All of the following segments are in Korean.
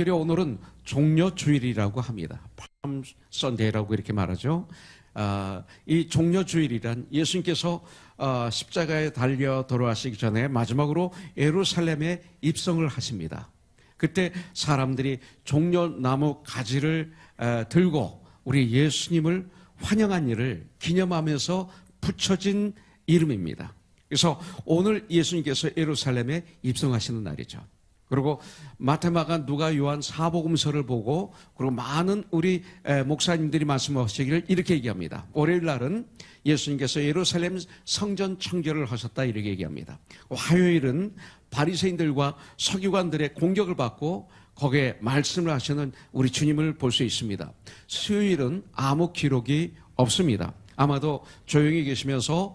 특별히 오늘은 종려주일이라고 합니다. 팜 선데이라고 이렇게 말하죠. 이 종려주일이란 예수님께서 십자가에 달려 돌아가시기 전에 마지막으로 예루살렘에 입성을 하십니다. 그때 사람들이 종려나무 가지를 들고 우리 예수님을 환영한 일을 기념하면서 붙여진 이름입니다. 그래서 오늘 예수님께서 예루살렘에 입성하시는 날이죠. 그리고 마태, 마가, 누가, 요한 사복음서를 보고 그리고 많은 우리 목사님들이 말씀하시기를 이렇게 얘기합니다. 월요일 날은 예수님께서 예루살렘 성전 청결을 하셨다 이렇게 얘기합니다. 화요일은 바리새인들과 서기관들의 공격을 받고 거기에 말씀을 하시는 우리 주님을 볼 수 있습니다. 수요일은 아무 기록이 없습니다. 아마도 조용히 계시면서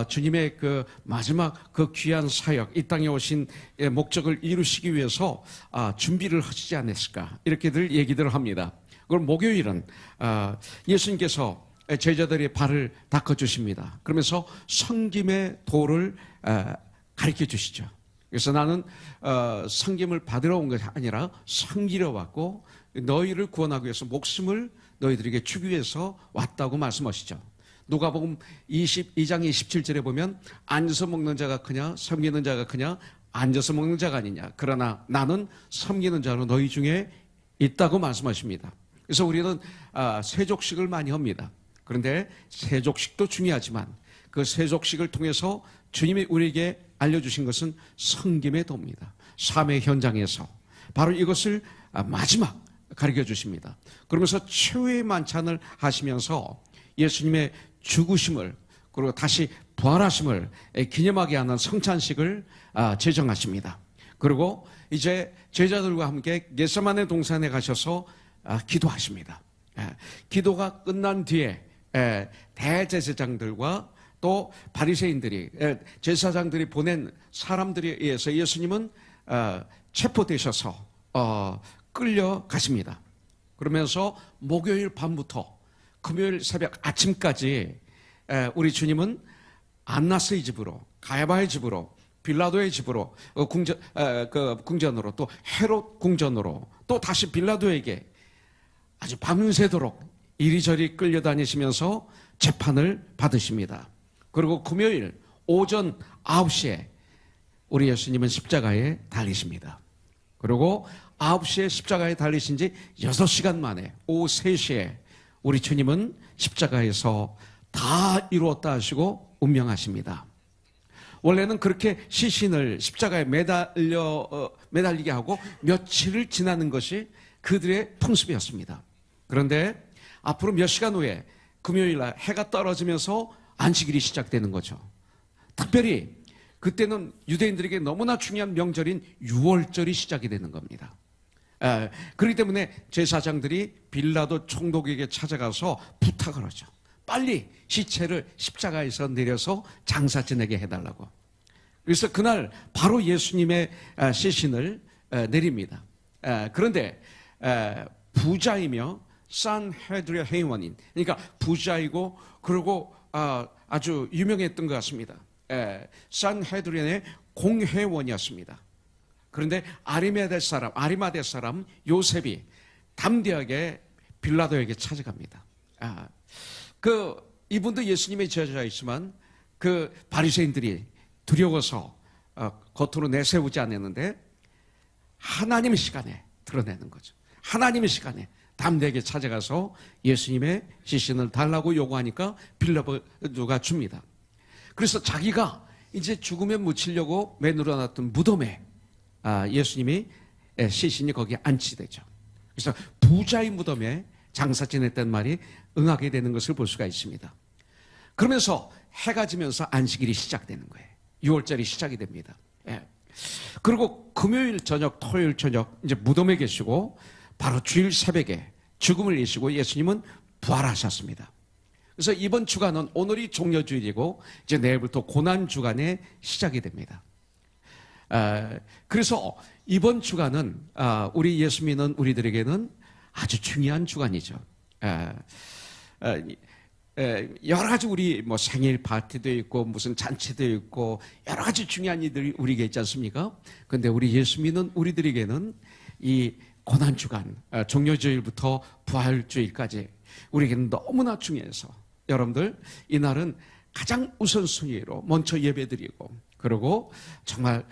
주님의 그 마지막 그 귀한 사역, 이 땅에 오신 목적을 이루시기 위해서 준비를 하시지 않았을까 이렇게들 얘기들을 합니다. 그럼 목요일은 예수님께서 제자들의 발을 닦아주십니다. 그러면서 섬김의 도를 가르쳐 주시죠. 그래서 나는 섬김을 받으러 온 것이 아니라 섬기러 왔고 너희를 구원하기 위해서 목숨을 너희들에게 주기 위해서 왔다고 말씀하시죠. 누가복음 22장 27절에 보면 앉아서 먹는 자가 크냐 섬기는 자가 크냐 앉아서 먹는 자가 아니냐 그러나 나는 섬기는 자로 너희 중에 있다고 말씀하십니다. 그래서 우리는 세족식을 많이 합니다. 그런데 세족식도 중요하지만 그 세족식을 통해서 주님이 우리에게 알려주신 것은 섬김의 도입니다. 삶의 현장에서 바로 이것을 마지막 가르쳐 주십니다. 그러면서 최후의 만찬을 하시면서 예수님의 죽으심을 그리고 다시 부활하심을 기념하게 하는 성찬식을 제정하십니다. 그리고 이제 제자들과 함께 겟세마네 동산에 가셔서 기도하십니다. 기도가 끝난 뒤에 대제사장들과 또 바리새인들이 제사장들이 보낸 사람들에 의해서 예수님은 체포되셔서 끌려가십니다. 그러면서 목요일 밤부터 금요일 새벽 아침까지 우리 주님은 안나스의 집으로 가야바의 집으로 빌라도의 집으로 궁전으로 또 헤롯 궁전으로 또 다시 빌라도에게 아주 밤새도록 이리저리 끌려다니시면서 재판을 받으십니다. 그리고 금요일 오전 9시에 우리 예수님은 십자가에 달리십니다. 그리고 9시에 십자가에 달리신 지 6시간 만에 오후 3시에 우리 주님은 십자가에서 다 이루었다 하시고 운명하십니다. 원래는 그렇게 시신을 십자가에 매달리게 하고 며칠을 지나는 것이 그들의 풍습이었습니다. 그런데 앞으로 몇 시간 후에 금요일 날 해가 떨어지면서 안식일이 시작되는 거죠. 특별히 그때는 유대인들에게 너무나 중요한 명절인 유월절이 시작이 되는 겁니다. 그렇기 때문에 제사장들이 빌라도 총독에게 찾아가서 부탁을 하죠. 빨리 시체를 십자가에서 내려서 장사 지내게 해달라고. 그래서 그날 바로 예수님의 시신을 내립니다. 그런데 부자이며 산헤드리아 회원인, 그러니까 부자이고 그리고 아주 유명했던 것 같습니다. 산헤드리아의 공회원이었습니다. 그런데 아리마대 사람 요셉이 담대하게 빌라도에게 찾아갑니다. 이분도 예수님의 제자이지만 그 바리새인들이 두려워서 겉으로 내세우지 않았는데 하나님의 시간에 드러내는 거죠. 하나님의 시간에 담대하게 찾아가서 예수님의 시신을 달라고 요구하니까 빌라도가 줍니다. 그래서 자기가 이제 죽음에 묻히려고 매놓아놨던 무덤에 예수님이 시신이 거기에 안치되죠. 그래서 부자의 무덤에 장사 지냈다는 말이 응하게 되는 것을 볼 수가 있습니다. 그러면서 해가 지면서 안식일이 시작되는 거예요. 6월절이 시작이 됩니다. 그리고 금요일 저녁, 토요일 저녁 이제 무덤에 계시고 바로 주일 새벽에 죽음을 이기시고 예수님은 부활하셨습니다. 그래서 이번 주간은 오늘이 종려주일이고 이제 내일부터 고난주간에 시작이 됩니다. 그래서 이번 주간은 우리 예수 믿는 우리들에게는 아주 중요한 주간이죠. 여러 가지 우리 뭐 생일 파티도 있고 무슨 잔치도 있고 여러 가지 중요한 일들이 우리에게 있지 않습니까? 그런데 우리 예수 믿는 우리들에게는 이 고난주간, 종려주일부터 부활주일까지 우리에게는 너무나 중요해서 여러분들 이날은 가장 우선순위로 먼저 예배드리고, 그리고 정말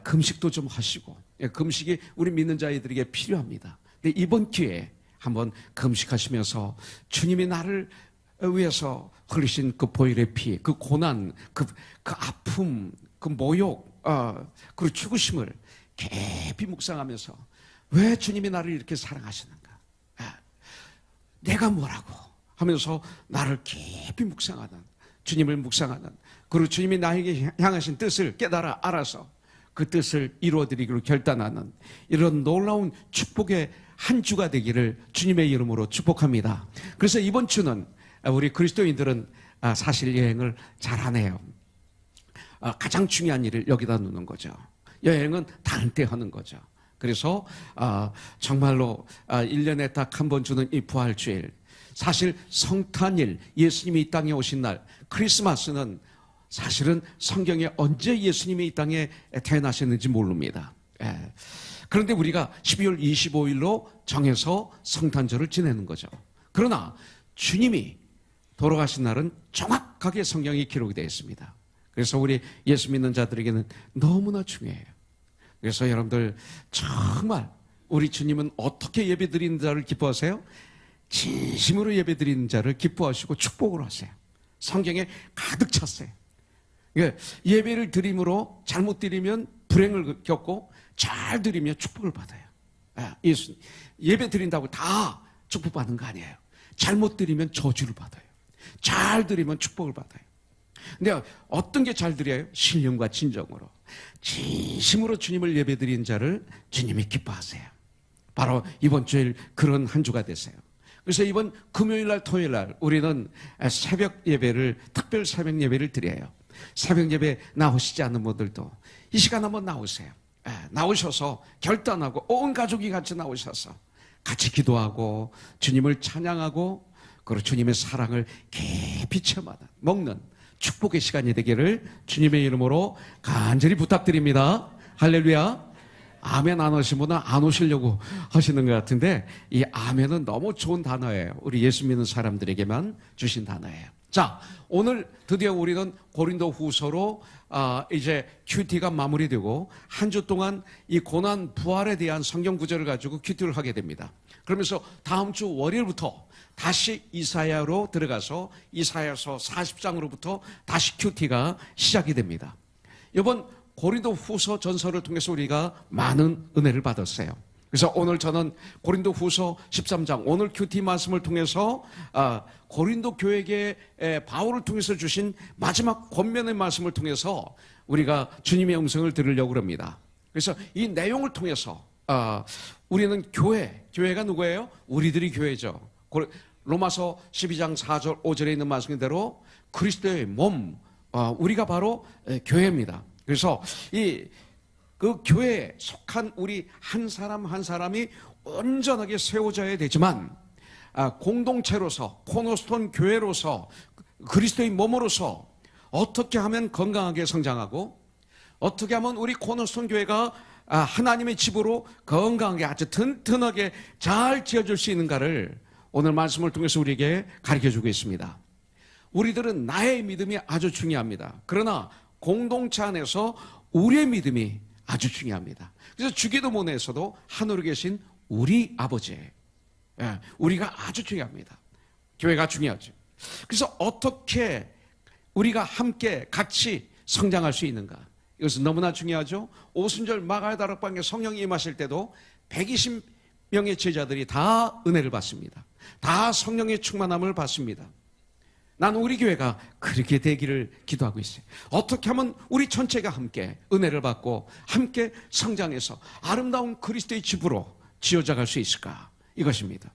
금식도 좀 하시고, 금식이 우리 믿는 자들에게 필요합니다. 근데 이번 기회에 한번 금식하시면서 주님이 나를 위해서 흘리신 그 보혈의 피, 그 고난, 그 아픔, 그 모욕, 그리고 죽으심을 깊이 묵상하면서 왜 주님이 나를 이렇게 사랑하시는가, 내가 뭐라고 하면서 나를 깊이 묵상하는, 주님을 묵상하는, 그리고 주님이 나에게 향하신 뜻을 깨달아 알아서 그 뜻을 이루어드리기로 결단하는 이런 놀라운 축복의 한 주가 되기를 주님의 이름으로 축복합니다. 그래서 이번 주는 우리 그리스도인들은 사실 여행을 잘하네요. 가장 중요한 일을 여기다 놓는 거죠. 여행은 다른 때 하는 거죠. 그래서 정말로 1년에 딱 한 번 주는 이 부활주일, 사실 성탄일, 예수님이 이 땅에 오신 날, 크리스마스는 사실은 성경에 언제 예수님이 이 땅에 태어나셨는지 모릅니다. 그런데 우리가 12월 25일로 정해서 성탄절을 지내는 거죠. 그러나 주님이 돌아가신 날은 정확하게 성경에 기록이 되어 있습니다. 그래서 우리 예수 믿는 자들에게는 너무나 중요해요. 그래서 여러분들 정말 우리 주님은 어떻게 예배드리는 자를 기뻐하세요? 진심으로 예배드리는 자를 기뻐하시고 축복을 하세요. 성경에 가득 찼어요. 예배를 드림으로 잘못 드리면 불행을 겪고 잘 드리면 축복을 받아요. 예배 드린다고 다 축복받는 거 아니에요. 잘못 드리면 저주를 받아요. 잘 드리면 축복을 받아요. 근데 어떤 게 잘 드려요? 신령과 진정으로 진심으로 주님을 예배드린 자를 주님이 기뻐하세요. 바로 이번 주일 그런 한 주가 되세요. 그래서 이번 금요일날 토요일날 우리는 새벽 예배를, 특별 새벽 예배를 드려요. 새벽 예배 나오시지 않는 분들도 이 시간 한번 나오세요. 나오셔서 결단하고 온 가족이 같이 나오셔서 같이 기도하고 주님을 찬양하고, 그리고 주님의 사랑을 깊이 체험하는, 먹는 축복의 시간이 되기를 주님의 이름으로 간절히 부탁드립니다. 할렐루야. 아멘 안 하신 분은 안 오시려고 하시는 것 같은데, 이 아멘은 너무 좋은 단어예요. 우리 예수 믿는 사람들에게만 주신 단어예요. 자, 오늘 드디어 우리는 고린도 후서로 이제 큐티가 마무리되고 한 주 동안 이 고난 부활에 대한 성경 구절을 가지고 큐티를 하게 됩니다. 그러면서 다음 주 월요일부터 다시 이사야로 들어가서 이사야서 40장으로부터 다시 큐티가 시작이 됩니다. 이번 고린도 후서 전서를 통해서 우리가 많은 은혜를 받았어요. 그래서 오늘 저는 고린도 후서 13장 오늘 큐티 말씀을 통해서 고린도 교회에 바울을 통해서 주신 마지막 권면의 말씀을 통해서 우리가 주님의 음성을 들으려고 합니다. 그래서 이 내용을 통해서 우리는 교회가 누구예요? 우리들이 교회죠. 로마서 12장 4절 5절에 있는 말씀대로 그리스도의 몸, 우리가 바로 교회입니다. 그래서 그 교회에 속한 우리 한 사람 한 사람이 온전하게 세워져야 되지만, 공동체로서, 코너스톤 교회로서, 그리스도의 몸으로서 어떻게 하면 건강하게 성장하고, 어떻게 하면 우리 코너스톤 교회가 하나님의 집으로 건강하게 아주 튼튼하게 잘 지어줄 수 있는가를 오늘 말씀을 통해서 우리에게 가르쳐주고 있습니다. 우리들은 나의 믿음이 아주 중요합니다. 그러나 공동체 안에서 우리의 믿음이 아주 중요합니다. 그래서 주기도문에서도 하늘에 계신 우리 아버지, 우리가 아주 중요합니다. 교회가 중요하죠. 그래서 어떻게 우리가 함께 같이 성장할 수 있는가, 이것은 너무나 중요하죠. 오순절 마가의 다락방에 성령이 임하실 때도 120명의 제자들이 다 은혜를 받습니다. 다 성령의 충만함을 받습니다. 나는 우리 교회가 그렇게 되기를 기도하고 있어요. 어떻게 하면 우리 전체가 함께 은혜를 받고 함께 성장해서 아름다운 그리스도의 집으로 지어져갈 수 있을까? 이것입니다.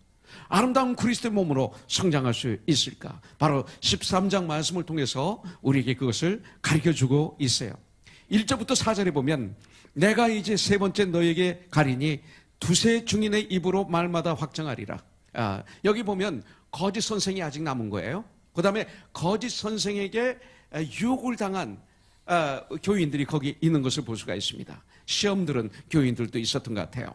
아름다운 그리스도의 몸으로 성장할 수 있을까? 바로 13장 말씀을 통해서 우리에게 그것을 가르쳐주고 있어요. 1절부터 4절에 보면 내가 이제 세 번째 너에게 가리니 두세 증인의 입으로 말마다 확정하리라. 여기 보면 거짓 선생이 아직 남은 거예요. 그 다음에 거짓 선생에게 유혹을 당한 교인들이 거기 있는 것을 볼 수가 있습니다. 시험 들은 교인들도 있었던 것 같아요.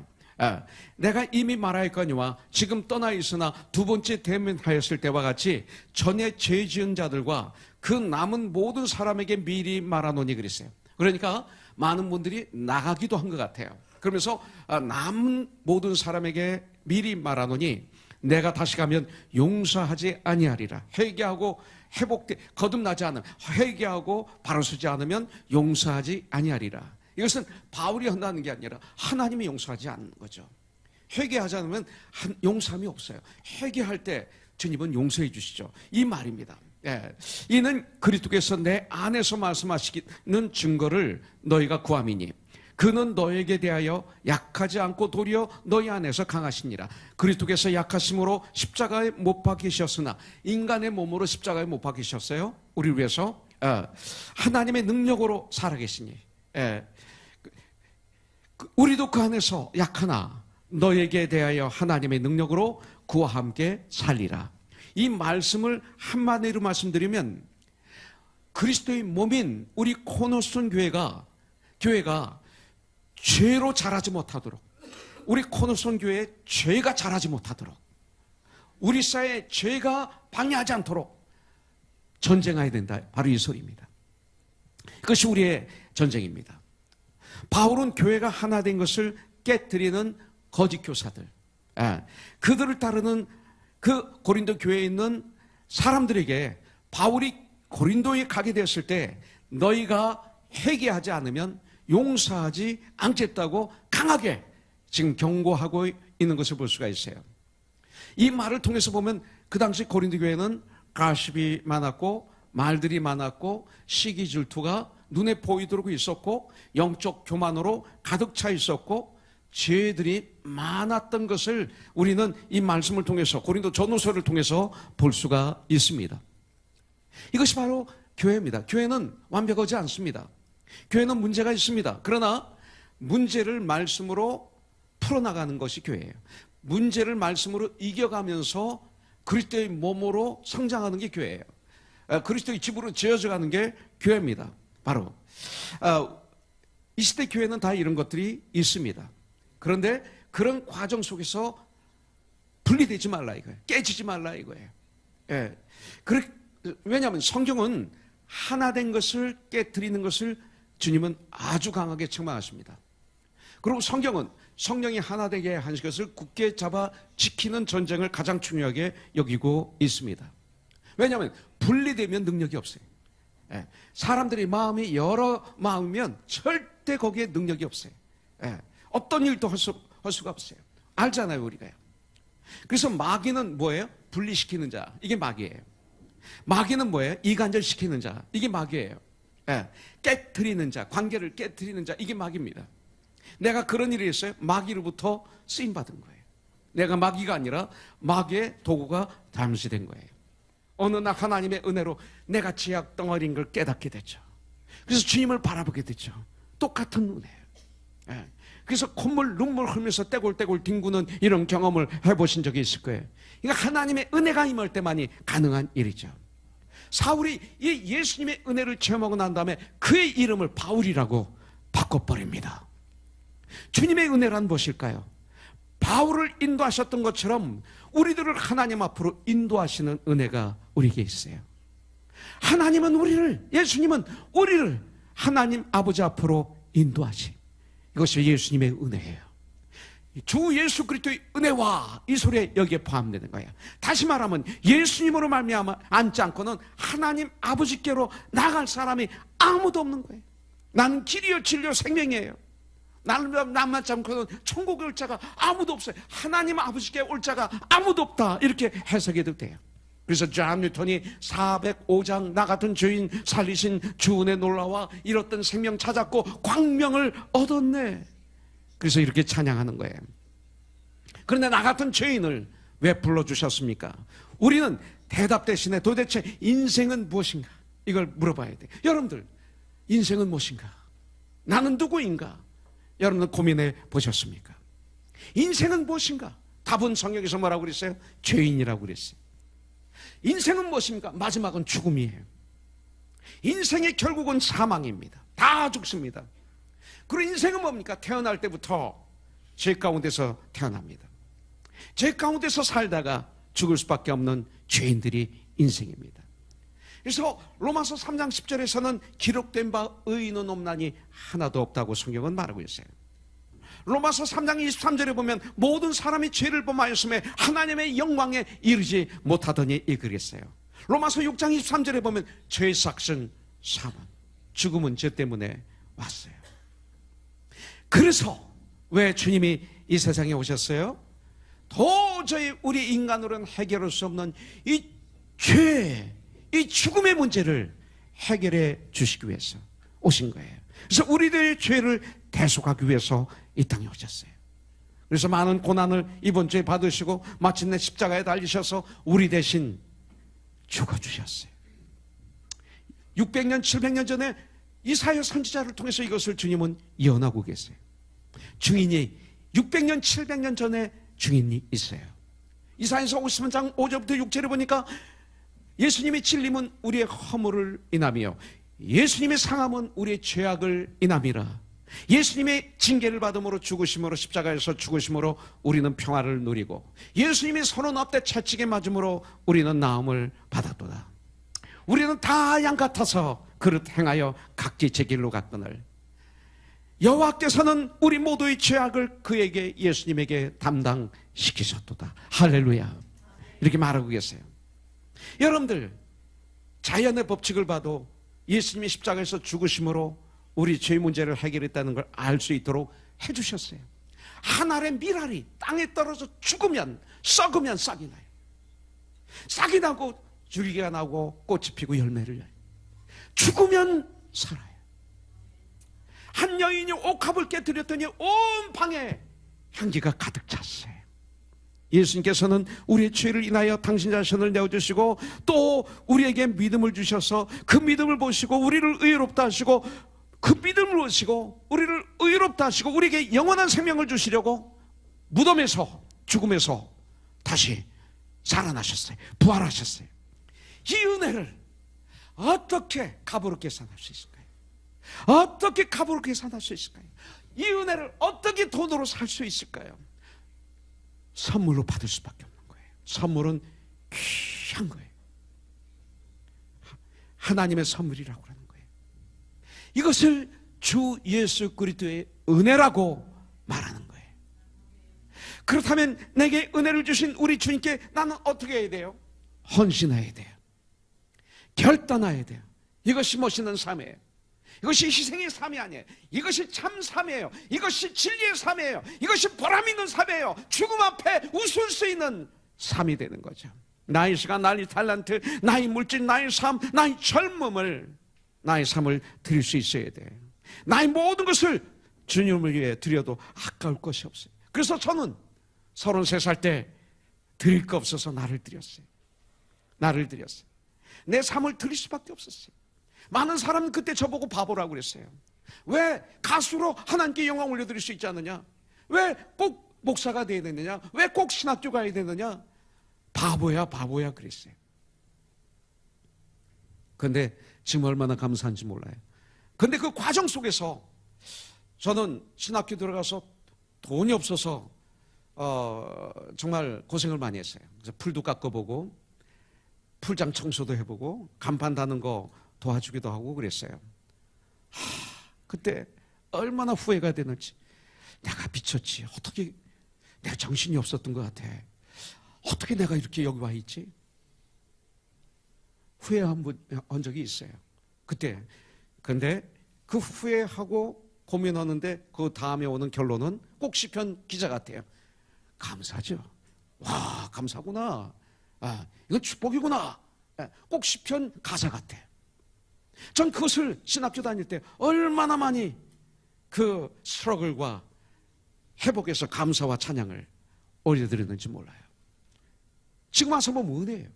내가 이미 말하였거니와 지금 떠나 있으나 두 번째 대면하였을 때와 같이 전에 죄 지은 자들과 그 남은 모든 사람에게 미리 말하노니 그랬어요. 그러니까 많은 분들이 나가기도 한 것 같아요. 그러면서 남은 모든 사람에게 미리 말하노니 내가 다시 가면 용서하지 아니하리라. 회개하고 거듭나지 않으면, 회개하고 바로 서지 않으면 용서하지 아니하리라. 이것은 바울이 한다는 게 아니라 하나님이 용서하지 않는 거죠. 회개하지 않으면 용서함이 없어요. 회개할 때 주님은 용서해 주시죠. 이 말입니다. 이는 그리스도께서 내 안에서 말씀하시는 증거를 너희가 구함이니 그는 너에게 대하여 약하지 않고 도리어 너희 안에서 강하시니라. 그리스도께서 약하심으로 십자가에 못 박히셨으나 인간의 몸으로 십자가에 못 박히셨어요. 우리를 위해서 하나님의 능력으로 살아계시니 우리도 그 안에서 약하나 너에게 대하여 하나님의 능력으로 그와 함께 살리라. 이 말씀을 한마디로 말씀드리면 그리스도의 몸인 우리 코너스톤 교회가 죄로 자라지 못하도록, 우리 코너스톤 교회에 죄가 자라지 못하도록, 우리 사회에 죄가 방해하지 않도록 전쟁해야 된다. 바로 이 소리입니다. 그것이 우리의 전쟁입니다. 바울은 교회가 하나 된 것을 깨뜨리는 거짓 교사들, 그들을 따르는 그 고린도 교회에 있는 사람들에게 바울이 고린도에 가게 되었을 때 너희가 회개하지 않으면 용서하지 않겠다고 강하게 지금 경고하고 있는 것을 볼 수가 있어요. 이 말을 통해서 보면 그 당시 고린도 교회는 가십이 많았고 말들이 많았고 시기 질투가 눈에 보이도록 있었고 영적 교만으로 가득 차 있었고 죄들이 많았던 것을 우리는 이 말씀을 통해서 고린도 전후서를 통해서 볼 수가 있습니다. 이것이 바로 교회입니다. 교회는 완벽하지 않습니다. 교회는 문제가 있습니다. 그러나 문제를 말씀으로 풀어나가는 것이 교회예요. 문제를 말씀으로 이겨가면서 그리스도의 몸으로 성장하는 게 교회예요. 그리스도의 집으로 지어져가는 게 교회입니다. 바로 이 시대 교회는 다 이런 것들이 있습니다. 그런데 그런 과정 속에서 분리되지 말라 이거예요. 깨지지 말라 이거예요. 왜냐하면 성경은 하나 된 것을 깨뜨리는 것을 주님은 아주 강하게 책망하십니다. 그리고 성경은 성령이 하나 되게 한 것을 굳게 잡아 지키는 전쟁을 가장 중요하게 여기고 있습니다. 왜냐하면 분리되면 능력이 없어요. 사람들이 마음이 여러 마음이면 절대 거기에 능력이 없어요. 어떤 일도 할 수가 없어요. 알잖아요, 우리가요. 그래서 마귀는 뭐예요? 분리시키는 자. 이게 마귀예요. 마귀는 뭐예요? 이간질시키는 자. 이게 마귀예요. 깨트리는 자, 관계를 깨트리는 자. 이게 마귀입니다. 내가 그런 일이 있어요. 마귀로부터 쓰임받은 거예요. 내가 마귀가 아니라 마귀의 도구가 잠시된 거예요. 어느 날 하나님의 은혜로 내가 죄악 덩어리인 걸 깨닫게 됐죠. 그래서 주님을 바라보게 됐죠. 똑같은 은혜예요. 그래서 콧물 눈물 흘면서 떼굴떼굴 뒹구는 이런 경험을 해보신 적이 있을 거예요. 그러니까 하나님의 은혜가 임할 때만이 가능한 일이죠. 사울이 이 예수님의 은혜를 체험하고 난 다음에 그의 이름을 바울이라고 바꿔버립니다. 주님의 은혜란 무엇일까요? 바울을 인도하셨던 것처럼 우리들을 하나님 앞으로 인도하시는 은혜가 우리에게 있어요. 하나님은 우리를, 예수님은 우리를 하나님 아버지 앞으로 인도하시. 이것이 예수님의 은혜예요. 주 예수 그리스도의 은혜와 이 소리에 여기에 포함되는 거예요. 다시 말하면 예수님으로 말미암아 앉지 않고는 하나님 아버지께로 나갈 사람이 아무도 없는 거예요. 나는 길이요 진리요 생명이에요. 나는 남지 않고는 천국에 올 자가 아무도 없어요. 하나님 아버지께 올 자가 아무도 없다. 이렇게 해석해도 돼요. 그래서 존 뉴턴이 405장 나 같은 죄인 살리신 주 은혜 놀라와 잃었던 생명 찾았고 광명을 얻었네. 그래서 이렇게 찬양하는 거예요. 그런데 나 같은 죄인을 왜 불러주셨습니까? 우리는 대답 대신에 도대체 인생은 무엇인가? 이걸 물어봐야 돼요. 여러분들 인생은 무엇인가? 나는 누구인가? 여러분들 고민해 보셨습니까? 인생은 무엇인가? 답은 성경에서 뭐라고 그랬어요? 죄인이라고 그랬어요. 인생은 무엇입니까? 마지막은 죽음이에요. 인생의 결국은 사망입니다. 다 죽습니다. 그리고 인생은 뭡니까? 태어날 때부터 죄 가운데서 태어납니다. 죄 가운데서 살다가 죽을 수밖에 없는 죄인들이 인생입니다. 그래서 로마서 3장 10절에서는 기록된 바 의인은 없나니 하나도 없다고 성경은 말하고 있어요. 로마서 3장 23절에 보면 모든 사람이 죄를 범하였음에 하나님의 영광에 이르지 못하더니 이 그랬어요. 로마서 6장 23절에 보면 죄의 삭은 사망, 죽음은 죄 때문에 왔어요. 그래서 왜 주님이 이 세상에 오셨어요? 도저히 우리 인간으로는 해결할 수 없는 이 죄, 이 죽음의 문제를 해결해 주시기 위해서 오신 거예요. 그래서 우리들의 죄를 대속하기 위해서 이 땅에 오셨어요. 그래서 많은 고난을 이번 주에 받으시고 마침내 십자가에 달리셔서 우리 대신 죽어주셨어요. 600년, 700년 전에 이사야 선지자를 통해서 이것을 주님은 예언하고 계세요. 증인이 600년, 700년 전에 증인이 있어요. 이사야서 53장 5절부터 6절에 보니까 예수님의 진림은 우리의 허물을 인함이요 예수님의 상함은 우리의 죄악을 인함이라. 예수님의 징계를 받음으로 죽으심으로 십자가에서 죽으심으로 우리는 평화를 누리고 예수님의 손은 앞대 채찍에 맞음으로 우리는 나음을 받았도다. 우리는 다 양 같아서 그릇 행하여 각기 제 길로 갔거늘 여호와께서는 우리 모두의 죄악을 그에게 예수님에게 담당시키셨도다. 할렐루야. 이렇게 말하고 계세요. 여러분들 자연의 법칙을 봐도 예수님이 십자가에서 죽으심으로 우리 죄 문제를 해결했다는 걸 알 수 있도록 해주셨어요. 한 알의 밀알이 땅에 떨어져 죽으면 썩으면 싹이 나요. 싹이 나고 줄기가 나고 꽃이 피고 열매를 내요. 죽으면 살아요. 한 여인이 옥합을 깨뜨렸더니 온 방에 향기가 가득 찼어요. 예수님께서는 우리의 죄를 인하여 당신 자신을 내어주시고 또 우리에게 믿음을 주셔서 그 믿음을 보시고 우리를 의롭다 하시고 그 믿음을 보시고 우리를 의롭다 하시고 우리에게 영원한 생명을 주시려고 무덤에서 죽음에서 다시 살아나셨어요. 부활하셨어요. 이 은혜를 어떻게 값으로 계산할 수 있을까요? 어떻게 값으로 계산할 수 있을까요? 이 은혜를 어떻게 돈으로 살 수 있을까요? 선물로 받을 수밖에 없는 거예요. 선물은 귀한 거예요. 하나님의 선물이라고 하는 거예요. 이것을 주 예수 그리스도의 은혜라고 말하는 거예요. 그렇다면 내게 은혜를 주신 우리 주님께 나는 어떻게 해야 돼요? 헌신해야 돼요. 결단해야 돼요. 이것이 멋있는 삶이에요. 이것이 희생의 삶이 아니에요. 이것이 참 삶이에요. 이것이 진리의 삶이에요. 이것이 보람 있는 삶이에요. 죽음 앞에 웃을 수 있는 삶이 되는 거죠. 나의 시간, 나의 탤런트, 나의 물질, 나의 삶, 나의 젊음을, 나의 삶을 드릴 수 있어야 돼요. 나의 모든 것을 주님을 위해 드려도 아까울 것이 없어요. 그래서 저는 33살 때 드릴 거 없어서 나를 드렸어요. 나를 드렸어요. 내 삶을 드릴 수밖에 없었어요. 많은 사람은 그때 저보고 바보라고 그랬어요. 왜 가수로 하나님께 영광 올려드릴 수 있지 않느냐? 왜 꼭 목사가 돼야 되느냐? 왜 꼭 신학교 가야 되느냐? 바보야 바보야 그랬어요. 그런데 지금 얼마나 감사한지 몰라요. 그런데 그 과정 속에서 저는 신학교 들어가서 돈이 없어서 정말 고생을 많이 했어요. 그래서 풀도 깎아보고 풀장 청소도 해보고 간판 다는 거 도와주기도 하고 그랬어요. 그때 얼마나 후회가 되는지. 내가 미쳤지. 어떻게 내가 정신이 없었던 것 같아. 어떻게 내가 이렇게 여기 와 있지? 후회한 적이 있어요. 그때. 근데 그 후회하고 고민하는데 그 다음에 오는 결론은 꼭 시편 기자 같아요. 감사죠. 와, 감사구나. 아, 이건 축복이구나. 꼭 시편 가사 같아. 전 그것을 신학교 다닐 때 얼마나 많이 그 스트러글과 회복해서 감사와 찬양을 올려드렸는지 몰라요. 지금 와서 보면 은혜예요.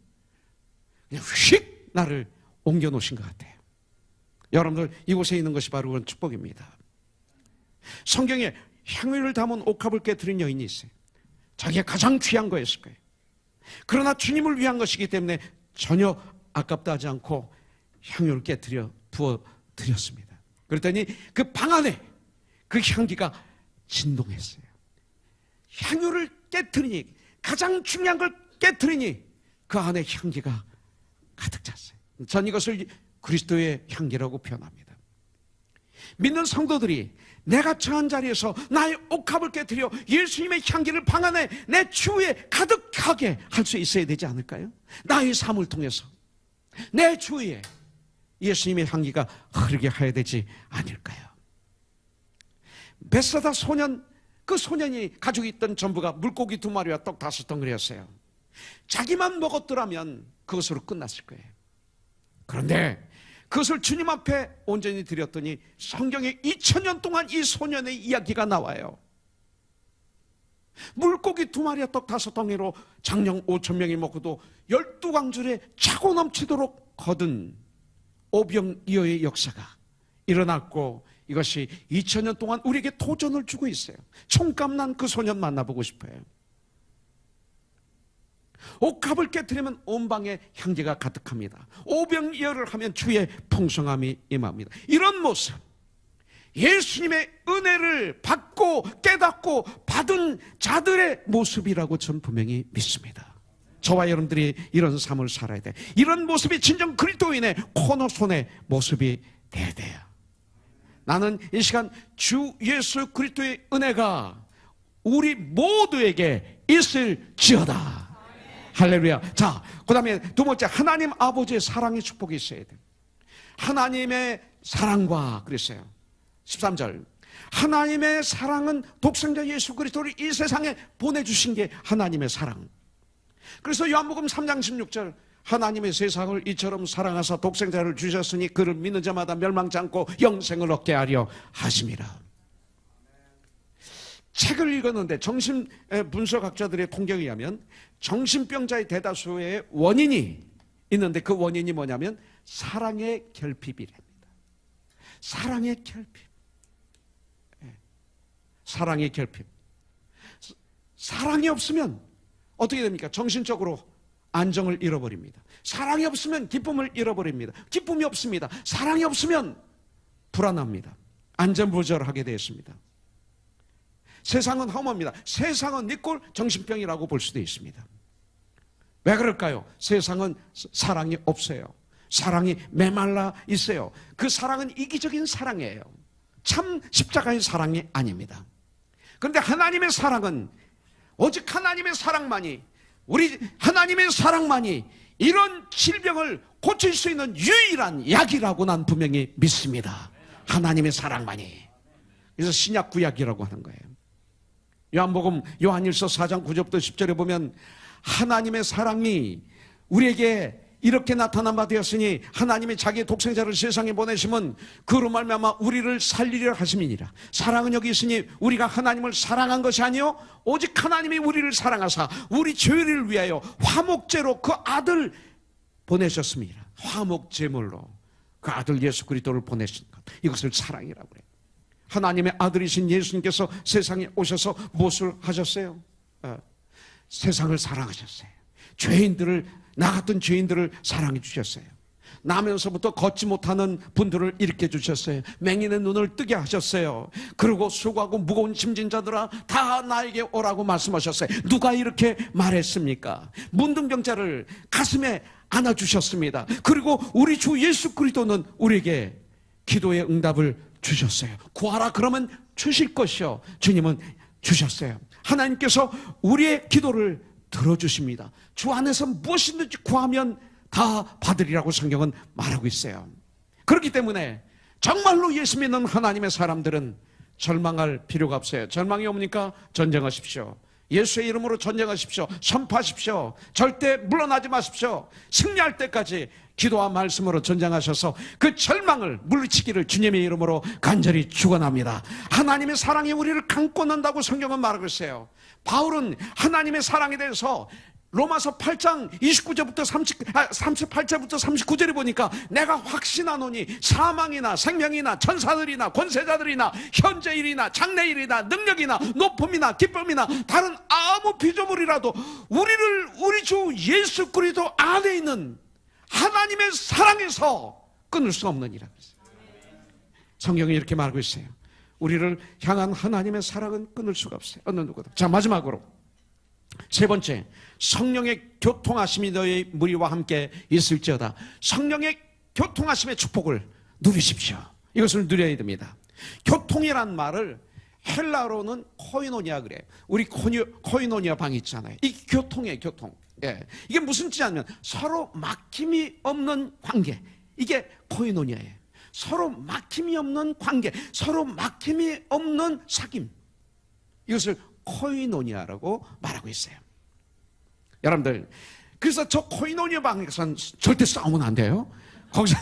그냥 휙 나를 옮겨놓으신 것 같아요. 여러분들 이곳에 있는 것이 바로 그런 축복입니다. 성경에 향유를 담은 옥합을 깨뜨린 여인이 있어요. 자기가 가장 귀한 거였을 거예요. 그러나 주님을 위한 것이기 때문에 전혀 아깝다 하지 않고 향유를 깨뜨려 부어드렸습니다. 그랬더니 그 방 안에 그 향기가 진동했어요. 향유를 깨트리니, 가장 중요한 걸 깨트리니 그 안에 향기가 가득 찼어요. 전 이것을 그리스도의 향기라고 표현합니다. 믿는 성도들이 내가 처한 자리에서 나의 옥합을 깨트려 예수님의 향기를 방 안에 내 주위에 가득하게 할 수 있어야 되지 않을까요? 나의 삶을 통해서 내 주위에 예수님의 향기가 흐르게 해야 되지 않을까요? 벳사다 소년, 그 소년이 가지고 있던 전부가 물고기 2마리와 떡 5덩어리였어요. 자기만 먹었더라면 그것으로 끝났을 거예요. 그런데 그것을 주님 앞에 온전히 드렸더니 성경에 2000년 동안 이 소년의 이야기가 나와요. 물고기 2마리와 떡 5덩이로 장령 5000명이 먹고도 12광줄에 차고 넘치도록 거둔 오병이어의 역사가 일어났고, 이것이 2000년 동안 우리에게 도전을 주고 있어요. 총감난 그 소년 만나보고 싶어요. 옥합을 깨트리면 온 방에 향기가 가득합니다. 오병이어를 하면 주의 풍성함이 임합니다. 이런 모습, 예수님의 은혜를 받고 깨닫고 받은 자들의 모습이라고 저는 분명히 믿습니다. 저와 여러분들이 이런 삶을 살아야 돼. 이런 모습이 진정 그리스도인의 코너손의 모습이 돼야 돼요. 나는 이 시간 주 예수 그리스도의 은혜가 우리 모두에게 있을지어다. 할렐루야. 자, 그 다음에 두 번째, 하나님 아버지의 사랑의 축복이 있어야 돼요. 하나님의 사랑과 그랬어요. 13절, 하나님의 사랑은 독생자 예수 그리스도를 이 세상에 보내주신 게 하나님의 사랑. 그래서 요한복음 3장 16절, 하나님의 세상을 이처럼 사랑하사 독생자를 주셨으니 그를 믿는 자마다 멸망치 않고 영생을 얻게 하려 하심이라. 책을 읽었는데 정신분석학자들의 통계에 의하면 정신병자의 대다수의 원인이 있는데, 그 원인이 뭐냐면 사랑의 결핍이랍니다. 사랑의 결핍. 사랑의 결핍. 사랑이 없으면 어떻게 됩니까? 정신적으로 안정을 잃어버립니다. 사랑이 없으면 기쁨을 잃어버립니다. 기쁨이 없습니다. 사랑이 없으면 불안합니다. 안전부절하게 되었습니다. 세상은 허무합니다. 세상은 니꼴 정신병이라고 볼 수도 있습니다. 왜 그럴까요? 세상은 사랑이 없어요. 사랑이 메말라 있어요. 그 사랑은 이기적인 사랑이에요. 참 십자가의 사랑이 아닙니다. 그런데 하나님의 사랑은 오직 하나님의 사랑만이, 우리 하나님의 사랑만이 이런 질병을 고칠 수 있는 유일한 약이라고 난 분명히 믿습니다. 하나님의 사랑만이. 그래서 신약 구약이라고 하는 거예요. 요한복음 요한일서 4장 9절부터 10절에 보면 하나님의 사랑이 우리에게 이렇게 나타난 바 되었으니 하나님이 자기의 독생자를 세상에 보내심은 그로 말미암아 우리를 살리려 하심이니라. 사랑은 여기 있으니 우리가 하나님을 사랑한 것이 아니요 오직 하나님이 우리를 사랑하사 우리 죄를 위하여 화목제로 그 아들 보내셨습니다. 화목제물로 그 아들 예수 그리스도를 보내신 것, 이것을 사랑이라고 그래요. 하나님의 아들이신 예수님께서 세상에 오셔서 무엇을 하셨어요? 세상을 사랑하셨어요. 나 같은 죄인들을 사랑해 주셨어요. 나면서부터 걷지 못하는 분들을 일으켜 주셨어요. 맹인의 눈을 뜨게 하셨어요. 그리고 수고하고 무거운 짐진 자들아 다 나에게 오라고 말씀하셨어요. 누가 이렇게 말했습니까? 문둥병자를 가슴에 안아주셨습니다. 그리고 우리 주 예수 그리스도는 우리에게 기도의 응답을 주셨어요. 구하라 그러면 주실 것이요, 주님은 주셨어요. 하나님께서 우리의 기도를 들어주십니다. 주 안에서 무엇이든지 구하면 다 받으리라고 성경은 말하고 있어요. 그렇기 때문에 정말로 예수 믿는 하나님의 사람들은 절망할 필요가 없어요. 절망이 옵니까? 전쟁하십시오. 예수의 이름으로 전쟁하십시오. 선포하십시오. 절대 물러나지 마십시오. 승리할 때까지 기도와 말씀으로 전쟁하셔서 그 절망을 물리치기를 주님의 이름으로 간절히 축원합니다. 하나님의 사랑이 우리를 감고 난다고 성경은 말하고 있어요. 바울은 하나님의 사랑에 대해서 로마서 8장 28절부터 39절에 보니까 내가 확신하노니 사망이나 생명이나 천사들이나 권세자들이나 현재일이나 장래일이나 능력이나 높음이나 기쁨이나 다른 아무 피조물이라도 우리 주 예수 그리스도 안에 있는 하나님의 사랑에서 끊을 수 없느니라. 성경이 이렇게 말하고 있어요. 우리를 향한 하나님의 사랑은 끊을 수가 없어요. 어느 누구도. 자, 마지막으로 세 번째, 성령의 교통하심이 너희 무리와 함께 있을지어다. 성령의 교통하심의 축복을 누리십시오. 이것을 누려야 됩니다. 교통이란 말을 헬라어로는 코이노니아 그래요. 우리 코이노니아 방 있잖아요. 이 교통이에요, 교통. 예. 이게 무슨 뜻이냐면 서로 막힘이 없는 관계. 이게 코이노니아예요. 서로 막힘이 없는 관계, 서로 막힘이 없는 사귐. 이것을 코이노니아라고 말하고 있어요. 여러분들, 그래서 저 코이노니아 방에서는 절대 싸우면 안 돼요. 거기서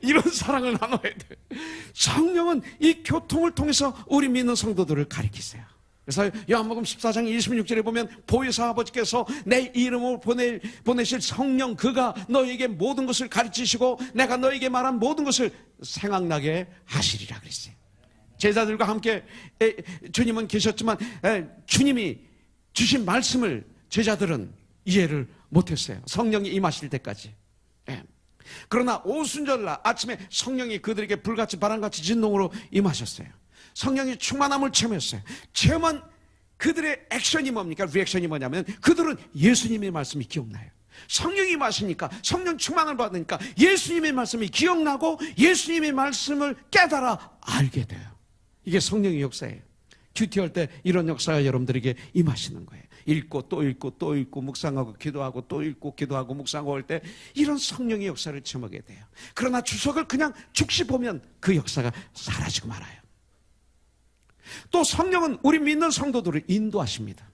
이런 사랑을 나눠야 돼요. 성령은 이 교통을 통해서 우리 믿는 성도들을 가리키세요. 그래서 요한복음 14장 26절에 보면 보혜사 아버지께서 내 이름으로 보내실 성령, 그가 너에게 모든 것을 가르치시고 내가 너에게 말한 모든 것을 생각나게 하시리라 그랬어요. 제자들과 함께 주님은 계셨지만 주님이 주신 말씀을 제자들은 이해를 못했어요. 성령이 임하실 때까지. 그러나 오순절날 아침에 성령이 그들에게 불같이 바람같이 진동으로 임하셨어요. 성령이 충만함을 체험했어요. 체험한 그들의 액션이 뭡니까? 리액션이 뭐냐면 그들은 예수님의 말씀이 기억나요. 성령이 마시니까, 성령 충만을 받으니까 예수님의 말씀이 기억나고 예수님의 말씀을 깨달아 알게 돼요. 이게 성령의 역사예요. 큐티할 때 이런 역사가 여러분들에게 임하시는 거예요. 읽고 또 읽고 또 읽고 묵상하고 기도하고 또 읽고 기도하고 묵상하고 할 때 이런 성령의 역사를 체험하게 돼요. 그러나 주석을 그냥 죽시 보면 그 역사가 사라지고 말아요. 또 성령은 우리 믿는 성도들을 인도하십니다.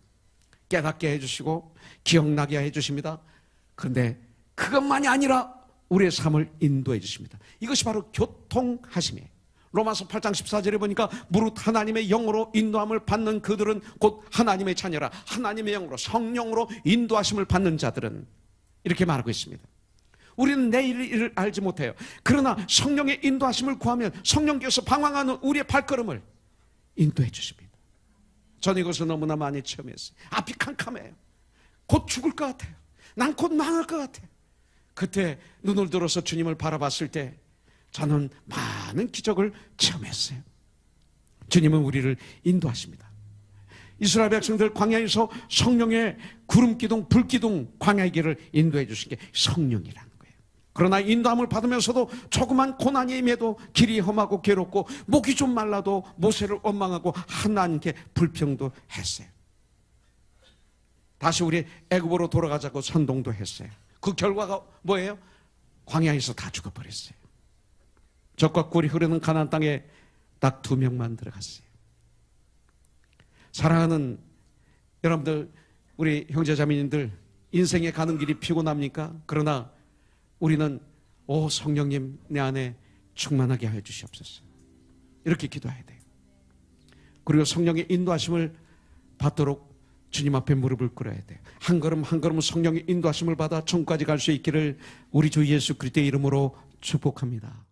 깨닫게 해주시고 기억나게 해주십니다. 그런데 그것만이 아니라 우리의 삶을 인도해 주십니다. 이것이 바로 교통하심이에요. 로마서 8장 14절에 보니까 무릇 하나님의 영으로 인도함을 받는 그들은 곧 하나님의 자녀라. 하나님의 영으로, 성령으로 인도하심을 받는 자들은, 이렇게 말하고 있습니다. 우리는 내일을 알지 못해요. 그러나 성령의 인도하심을 구하면 성령께서 방황하는 우리의 발걸음을 인도해 주십니다. 저는 이것을 너무나 많이 체험했어요. 앞이 캄캄해요. 곧 죽을 것 같아요. 난 곧 망할 것 같아요. 그때 눈을 들어서 주님을 바라봤을 때 저는 많은 기적을 체험했어요. 주님은 우리를 인도하십니다. 이스라엘 백성들 광야에서 성령의 구름기둥, 불기둥, 광야의 길을 인도해 주신 게 성령이라는 거예요. 그러나 인도함을 받으면서도 조그만 고난이 임해도 길이 험하고 괴롭고 목이 좀 말라도 모세를 원망하고 하나님께 불평도 했어요. 다시 우리 애굽으로 돌아가자고 선동도 했어요. 그 결과가 뭐예요? 광야에서 다 죽어버렸어요. 젖과 꿀이 흐르는 가나안 땅에 딱 2명만 들어갔어요. 사랑하는 여러분들, 우리 형제자매님들, 인생에 가는 길이 피곤합니까? 그러나 우리는 오 성령님 내 안에 충만하게 하여 주시옵소서, 이렇게 기도해야 돼요. 그리고 성령의 인도하심을 받도록 주님 앞에 무릎을 꿇어야 돼요. 한 걸음 한 걸음 성령의 인도하심을 받아 천국까지 갈 수 있기를 우리 주 예수 그리스도의 이름으로 축복합니다.